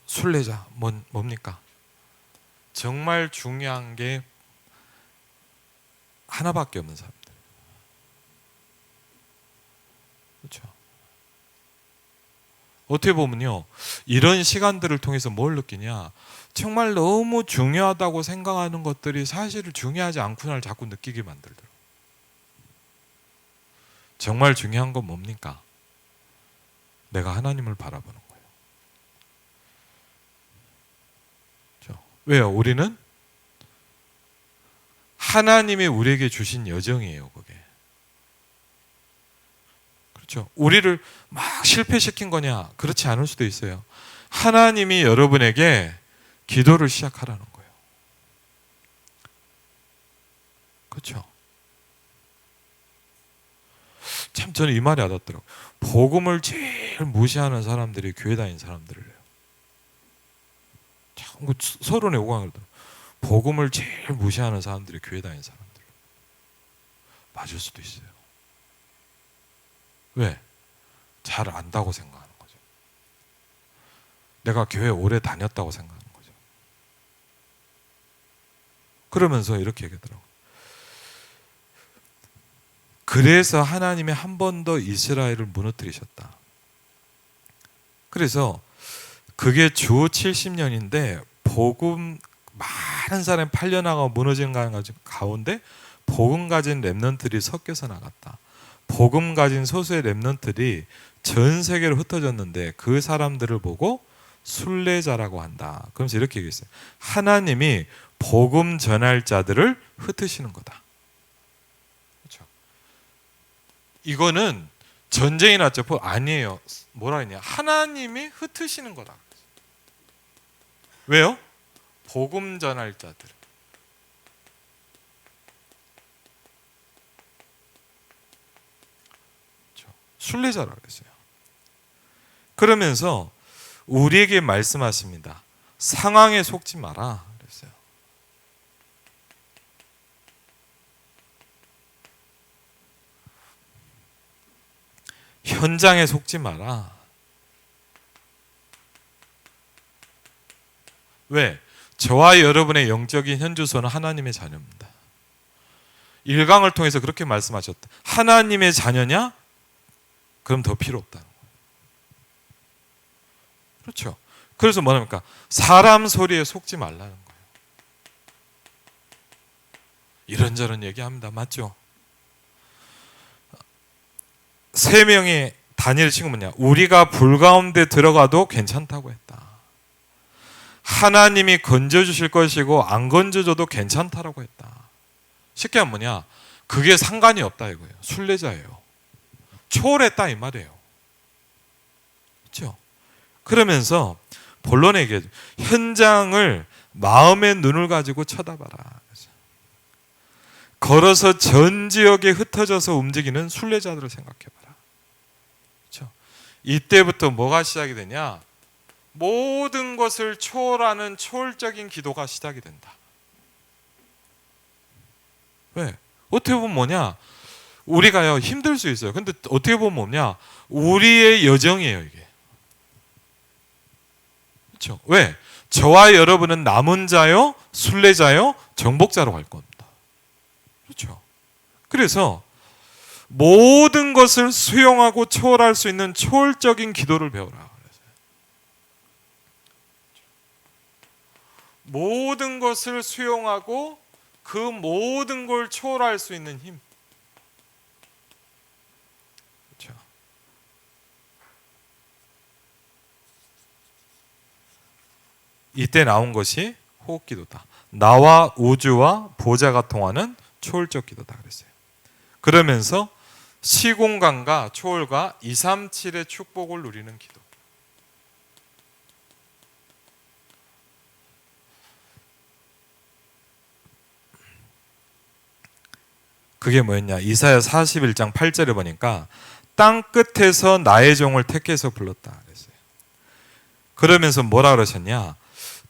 순례자 뭡니까? 정말 중요한 게 하나밖에 없는 사람들. 그렇죠? 어떻게 보면요, 이런 시간들을 통해서 뭘 느끼냐, 정말 너무 중요하다고 생각하는 것들이 사실 중요하지 않구나를 자꾸 느끼게 만들더라고요. 정말 중요한 건 뭡니까? 내가 하나님을 바라보는 거예요. 그렇죠? 왜요? 우리는 하나님이 우리에게 주신 여정이에요, 그게. 그렇죠? 우리를 막 실패시킨 거냐? 그렇지 않을 수도 있어요. 하나님이 여러분에게 기도를 시작하라는 거예요. 그렇죠? 참 저는 이 말이 와닿더라고요. 복음을 제일 무시하는 사람들이 교회 다니는 사람들이에요. 참 서론에 오가 그러더라고요. 복음을 제일 무시하는 사람들이 교회 다니는 사람들. 맞을 수도 있어요. 왜? 잘 안다고 생각하는 거죠. 내가 교회 오래 다녔다고 생각하는 거죠. 그러면서 이렇게 얘기하더라고요. 그래서 하나님이 한 번 더 이스라엘을 무너뜨리셨다. 그래서 그게 주 70년인데 복음 많은 사람이 팔려나가고 무너진 가운데 복음 가진 렘넌트들이 섞여서 나갔다. 복음 가진 소수의 렘넌트들이 전 세계로 흩어졌는데 그 사람들을 보고 순례자라고 한다. 그러면서 이렇게 얘기했어요. 하나님이 복음 전할 자들을 흩으시는 거다. 그렇죠? 이거는 전쟁이 났죠. 아니에요. 뭐라 했냐? 하나님이 흩으시는 거다. 왜요? 복음 전할 자들. 순례자라고 했어요. 그러면서 우리에게 말씀하십니다. 상황에 속지 마라 그랬어요. 현장에 속지 마라. 왜? 저와 여러분의 영적인 현주소는 하나님의 자녀입니다. 1강을 통해서 그렇게 말씀하셨다. 하나님의 자녀냐? 그럼 더 필요 없다. 그렇죠. 그래서 뭐랍니까? 사람 소리에 속지 말라는 거예요. 이런저런 얘기합니다. 맞죠? 3명이 다니엘 친구 뭐냐? 우리가 불 가운데 들어가도 괜찮다고 했다. 하나님이 건져주실 것이고 안 건져줘도 괜찮다라고 했다. 쉽게 하면 뭐냐? 그게 상관이 없다 이거예요. 순례자예요. 초월했다 이 말이에요. 그렇죠? 그러면서 본론에 얘기해요. 현장을 마음의 눈을 가지고 쳐다봐라. 걸어서 전 지역에 흩어져서 움직이는 순례자들을 생각해봐라. 그렇죠? 이때부터 뭐가 시작이 되냐? 모든 것을 초월하는 초월적인 기도가 시작이 된다. 왜? 어떻게 보면 뭐냐? 우리가요 힘들 수 있어요. 근데 어떻게 보면 뭐냐? 우리의 여정이에요 이게. 그렇죠? 왜? 저와 여러분은 남은 자요, 순례자요, 정복자로 갈 겁니다. 그렇죠? 그래서 모든 것을 수용하고 초월할 수 있는 초월적인 기도를 배워라. 모든 것을 수용하고 그 모든 걸 초월할 수 있는 힘. 그렇죠? 이때 나온 것이 호흡기도다. 나와 우주와 보좌가 통하는 초월적 기도다 그랬어요. 그러면서 시공간과 초월과 237의 축복을 누리는 기도. 그게 뭐였냐? 이사야 41장 8절에 보니까 땅 끝에서 나의 종을 택해서 불렀다 그랬어요. 그러면서 뭐라 그러셨냐?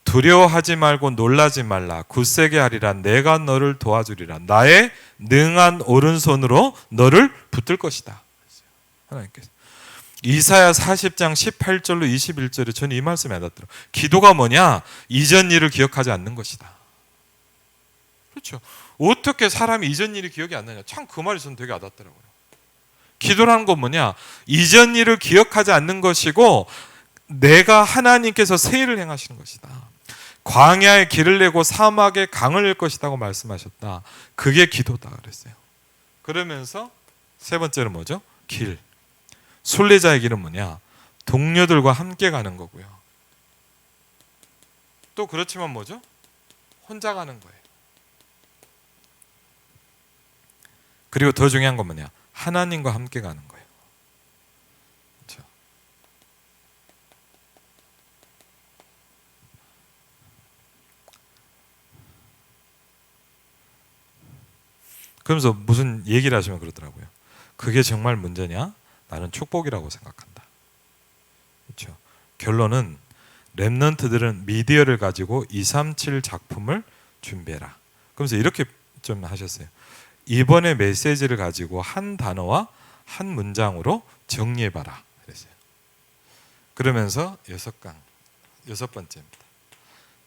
두려워하지 말고 놀라지 말라. 굳세게 하리라. 내가 너를 도와주리라. 나의 능한 오른손으로 너를 붙들 것이다. 하나님께서. 이사야 40장 18절로 21절에 저는 이 말씀이 와닿더라고요. 기도가 뭐냐? 이전 일을 기억하지 않는 것이다. 그렇죠. 어떻게 사람이 이전 일이 기억이 안 나냐? 참 그 말이 저는 되게 와닿더라고요. 기도라는 건 뭐냐? 이전 일을 기억하지 않는 것이고 내가 하나님께서 새 일을 행하시는 것이다. 광야에 길을 내고 사막에 강을 낼 것이라고 말씀하셨다. 그게 기도다 그랬어요. 그러면서 세 번째는 뭐죠? 길. 순례자의 길은 뭐냐? 동료들과 함께 가는 거고요. 또 그렇지만 뭐죠? 혼자 가는 거예요. 그리고 더 중요한 건 뭐냐? 하나님과 함께 가는 거예요. 그렇죠? 그러면서 무슨 얘기를 하시면 그러더라고요. 그게 정말 문제냐? 나는 축복이라고 생각한다. 그렇죠? 결론은 렘넌트들은 미디어를 가지고 237 작품을 준비해라. 그러면서 이렇게 좀 하셨어요. 이번에 메시지를 가지고 한 단어와 한 문장으로 정리해봐라. 그랬어요. 그러면서 6강, 6번째입니다.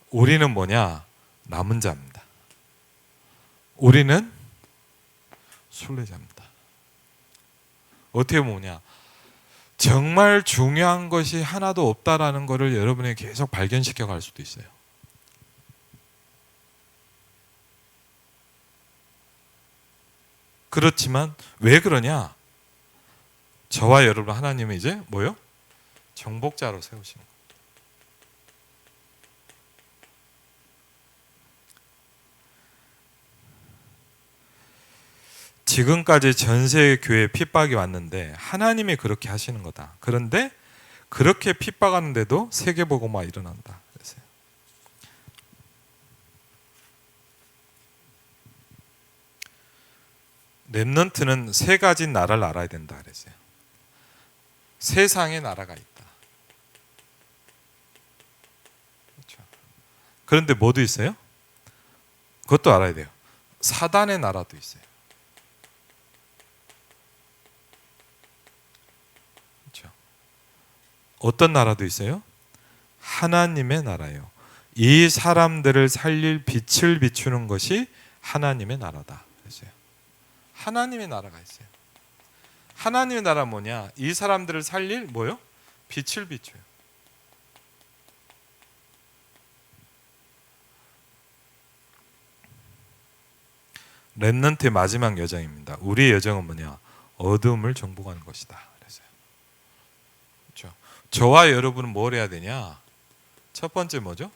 우리는 뭐냐? 남은 자입니다. 우리는 순례자입니다. 어떻게 보냐? 정말 중요한 것이 하나도 없다라는 것을 여러분에게 계속 발견시켜 갈 수도 있어요. 그렇지만 왜 그러냐? 저와 여러분 하나님은 이제 뭐요? 정복자로 세우시는 거예요. 지금까지 전 세계 교회에 핍박이 왔는데 하나님이 그렇게 하시는 거다. 그런데 그렇게 핍박하는데도 세계복음화 일어난다. 그랬어요. 렘넌트는 세 가지 나라를 알아야 된다 그랬어요. 세상의 나라가 있다. 그렇죠. 그런데 뭐도 있어요? 그것도 알아야 돼요. 사단의 나라도 있어요. 어떤 나라도 있어요? 하나님의 나라예요. 이 사람들을 살릴 빛을 비추는 것이 하나님의 나라다. 그랬어요. 하나님의 나라가 있어요. 하나님의 나라 뭐냐? 이 사람들을 살릴 뭐요? 빛을 비춰요. 렘넌트의 마지막 여정입니다. 우리의 여정은 뭐냐? 어둠을 정복하는 것이다. 그래서요. 그렇죠? 저와 여러분은 뭘 해야 되냐? 첫 번째 뭐죠?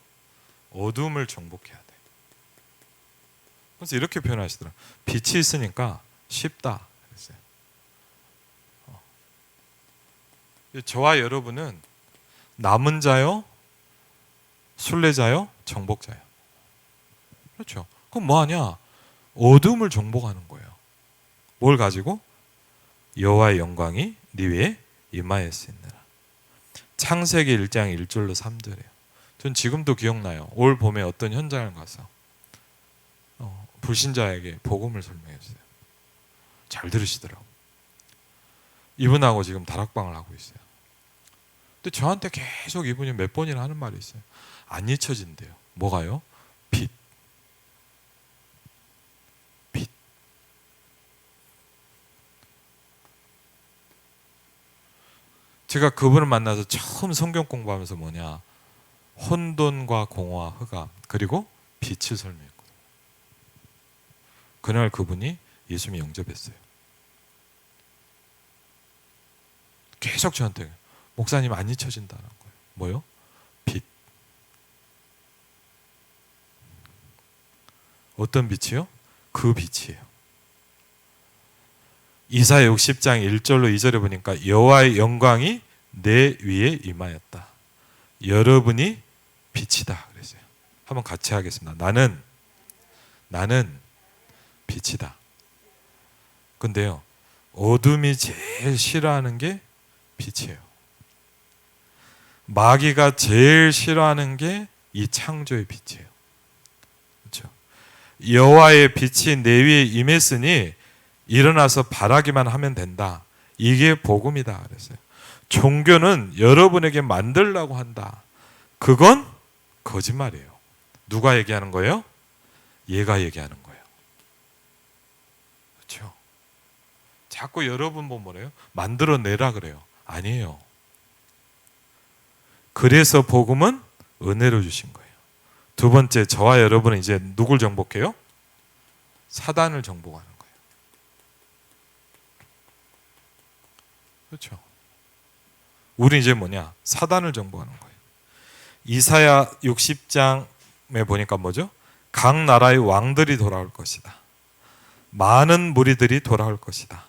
어둠을 정복해야 돼. 그래서 이렇게 표현하시더라고요. 빛이 있으니까 쉽다. 그랬어요. 저와 여러분은 남은 자요, 순례자요, 정복자요. 그렇죠? 그럼 뭐 하냐? 어둠을 정복하는 거예요. 뭘 가지고? 여호와의 영광이 네 위에 임하였으니라. 창세기 1장 1절로 3절이에요. 전 지금도 기억나요. 올 봄에 어떤 현장을 가서 불신자에게 복음을 설명했어요. 잘 들으시더라고요. 이분하고 지금 다락방을 하고 있어요. 근데 저한테 계속 이분이 몇 번이나 하는 말이 있어요. 안 잊혀진대요. 뭐가요? 빛. 빛. 제가 그분을 만나서 처음 성경 공부하면서 뭐냐? 혼돈과 공허와 흑암 그리고 빛을 설명했거든요. 그날 그분이 예수님 영접했어요. 계속 저한테 목사님 안 잊혀진다는 거예요. 뭐요? 빛. 어떤 빛이요? 그 빛이에요. 이사야 60장 1절로 2절에 보니까 여호와의 영광이 내 위에 임하였다. 여러분이 빛이다 그랬어요. 한번 같이 하겠습니다. 나는 빛이다. 근데요, 어둠이 제일 싫어하는 게 빛이에요. 마귀가 제일 싫어하는 게 이 창조의 빛이에요. 그렇죠? 여호와의 빛이 내 위에 임했으니 일어나서 바라기만 하면 된다. 이게 복음이다 그랬어요. 종교는 여러분에게 만들려고 한다. 그건 거짓말이에요. 누가 얘기하는 거예요? 얘가 얘기하는 거예요. 그렇죠? 자꾸 여러분 보면 뭐래요? 만들어내라 그래요. 아니에요. 그래서 복음은 은혜로 주신 거예요. 두 번째, 저와 여러분은 이제 누굴 정복해요? 사단을 정복하는 거예요. 그렇죠? 우리 이제 뭐냐? 사단을 정복하는 거예요. 이사야 60장에 보니까 뭐죠? 각 나라의 왕들이 돌아올 것이다. 많은 무리들이 돌아올 것이다.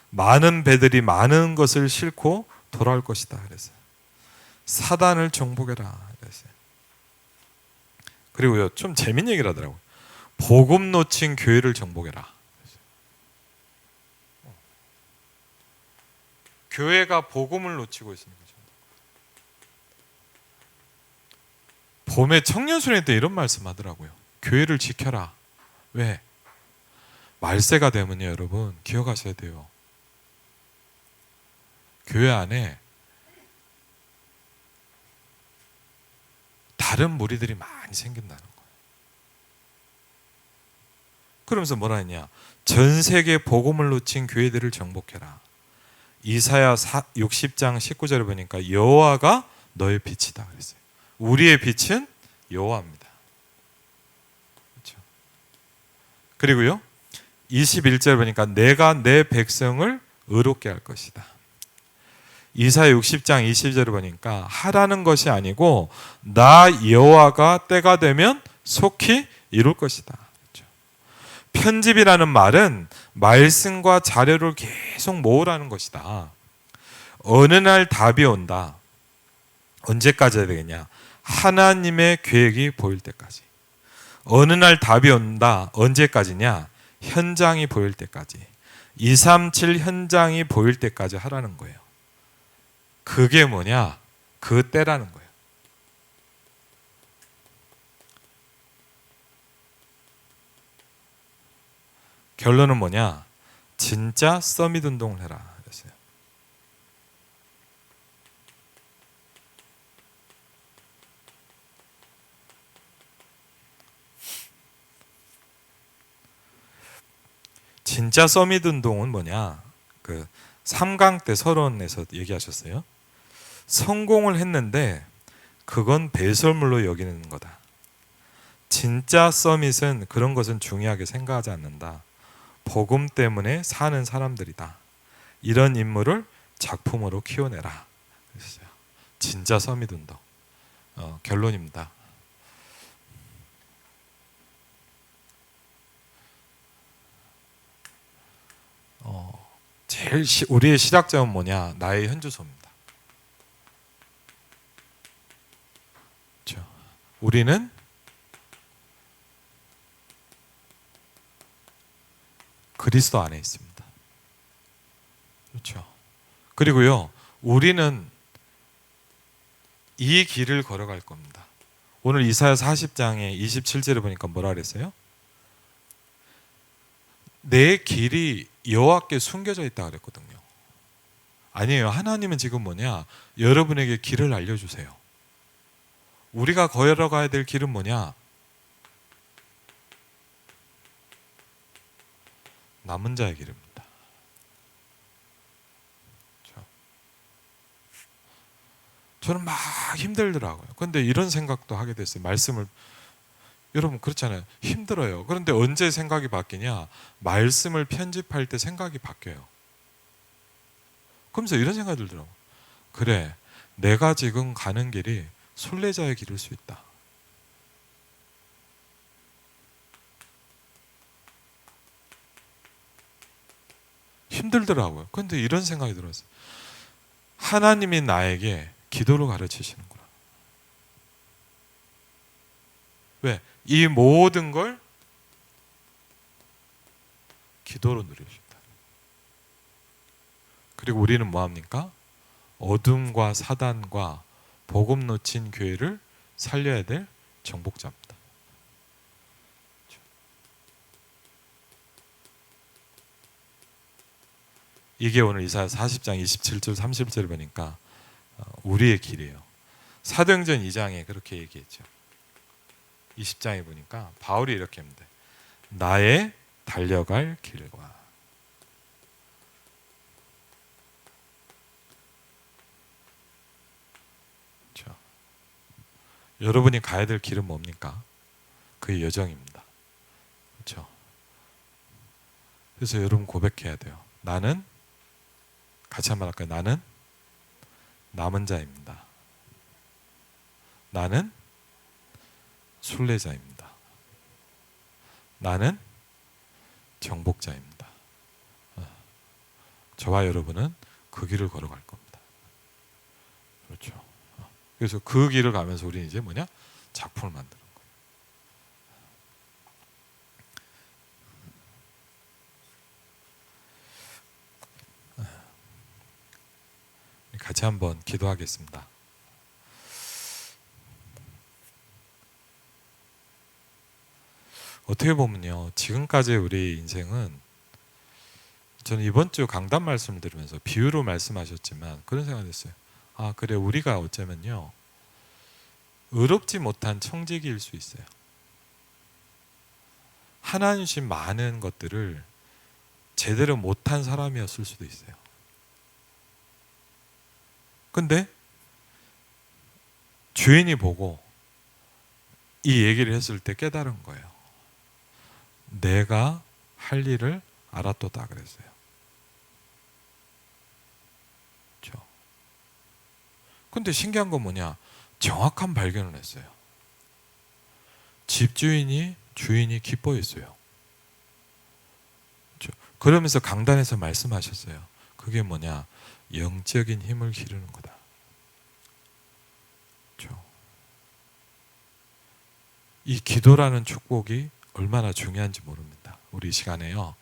많은 배들이 많은 것을 싣고 돌아올 것이다. 그랬어요. 사단을 정복해라. 그랬어요. 그리고요, 좀 재밌는 얘기를 하더라고요. 복음 놓친 교회를 정복해라. 교회가 복음을 놓치고 있으니까. 봄에 청년순회 때 이런 말씀 하더라고요. 교회를 지켜라. 왜? 말세가 되면요, 여러분 기억하셔야 돼요. 교회 안에 다른 무리들이 많이 생긴다는 거예요. 그러면서 뭐라 했냐? 전 세계 복음을 놓친 교회들을 정복해라. 이사야 60장 19절에 보니까 여호와가 너의 빛이다 그랬어요. 우리의 빛은 여호와입니다. 그렇죠? 그리고요 21절 보니까 내가 내 백성을 의롭게 할 것이다. 이사야 60장 20절을 보니까 하라는 것이 아니고 나 여호와가 때가 되면 속히 이룰 것이다. 그렇죠? 편집이라는 말은 말씀과 자료를 계속 모으라는 것이다. 어느 날 답이 온다. 언제까지 해야 되겠냐? 하나님의 계획이 보일 때까지. 어느 날 답이 온다. 언제까지냐? 현장이 보일 때까지. 237 현장이 보일 때까지 하라는 거예요. 그게 뭐냐? 그 때라는 거예요. 결론은 뭐냐? 진짜 서밋 운동을 해라 그랬어요. 진짜 서밋 운동은 뭐냐? 그 3강 때 서론에서 얘기하셨어요. 성공을 했는데 그건 배설물로 여기는 거다. 진짜 서밋은 그런 것은 중요하게 생각하지 않는다. 복음 때문에 사는 사람들이다. 이런 인물을 작품으로 키워내라. 그랬어요. 진짜 서밋 운동. 결론입니다. 제일 우리의 시작점은 뭐냐? 나의 현주소입니다. 그렇죠? 우리는 그리스도 안에 있습니다. 그렇죠? 그리고요, 우리는 이 길을 걸어갈 겁니다. 오늘 이사야 40장에 27절에 보니까 뭐라 그랬어요? 내 길이 여호와께 숨겨져 있다 그랬거든요. 아니에요. 하나님은 지금 뭐냐? 여러분에게 길을 알려주세요. 우리가 걸어가야 될 길은 뭐냐? 남은 자의 길입니다. 그렇죠? 저는 막 힘들더라고요. 그런데 이런 생각도 하게 됐어요. 말씀을, 여러분 그렇잖아요. 힘들어요. 그런데 언제 생각이 바뀌냐? 말씀을 편집할 때 생각이 바뀌어요. 그러면서 이런 생각이 들더라고요. 그래, 내가 지금 가는 길이 순례자의 길일 수 있다. 힘들더라고요. 그런데 이런 생각이 들었어요. 하나님이 나에게 기도를 가르치시는구나. 왜? 이 모든 걸 기도로 누리십니다. 그리고 우리는 뭐합니까? 어둠과 사단과 복음 놓친 교회를 살려야 될 정복자입니다. 이게 오늘 이사야 40장 27절 30절을 보니까 우리의 길이에요. 사도행전 2장에 그렇게 얘기했죠. 20장에 보니까 바울이 이렇게 합니다. 나의 달려갈 길과. 그렇죠. 여러분이 가야 될 길은 뭡니까? 그의 여정입니다. 그렇죠. 그래서 여러분 고백해야 돼요. 나는, 같이 한번 할까요? 나는 남은 자입니다. 나는 순례자입니다. 나는 정복자입니다. 저와 여러분은 그 길을 걸어갈 겁니다. 그렇죠. 그래서 그 길을 가면서 우리는 이제 뭐냐? 작품을 만드는 거예요. 같이 한번 기도하겠습니다. 어떻게 보면요, 지금까지 우리 인생은, 저는 이번 주 강단 말씀을 들으면서 비유로 말씀하셨지만 그런 생각이 했어요. 아, 그래, 우리가 어쩌면요, 의롭지 못한 청지기일 수 있어요. 하나님 주신 많은 것들을 제대로 못한 사람이었을 수도 있어요. 근데 주인이 보고 이 얘기를 했을 때 깨달은 거예요. 내가 할 일을 알았도다 그랬어요. 그렇죠? 근데 신기한 건 뭐냐? 정확한 발견을 했어요. 집주인이, 주인이 기뻐했어요. 그렇죠? 그러면서 강단에서 말씀하셨어요. 그게 뭐냐? 영적인 힘을 기르는 거다. 그렇죠? 이 기도라는 축복이 얼마나 중요한지 모릅니다. 우리 이 시간에요,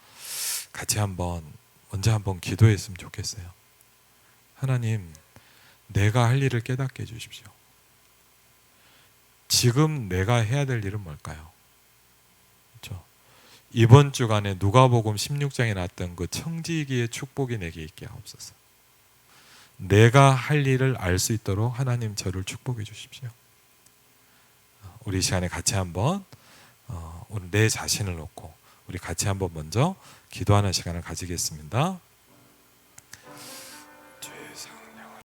같이 먼저 한번 기도했으면 좋겠어요. 하나님, 내가 할 일을 깨닫게 해주십시오. 지금 내가 해야 될 일은 뭘까요? 그렇죠? 이번 주간에 누가복음 16장에 나왔던 그 청지기의 축복이 내게 있게 하옵소서. 내가 할 일을 알 수 있도록 하나님 저를 축복해 주십시오. 우리 이 시간에 같이 한번 오늘 내 자신을 놓고 우리 같이 한번 먼저 기도하는 시간을 가지겠습니다.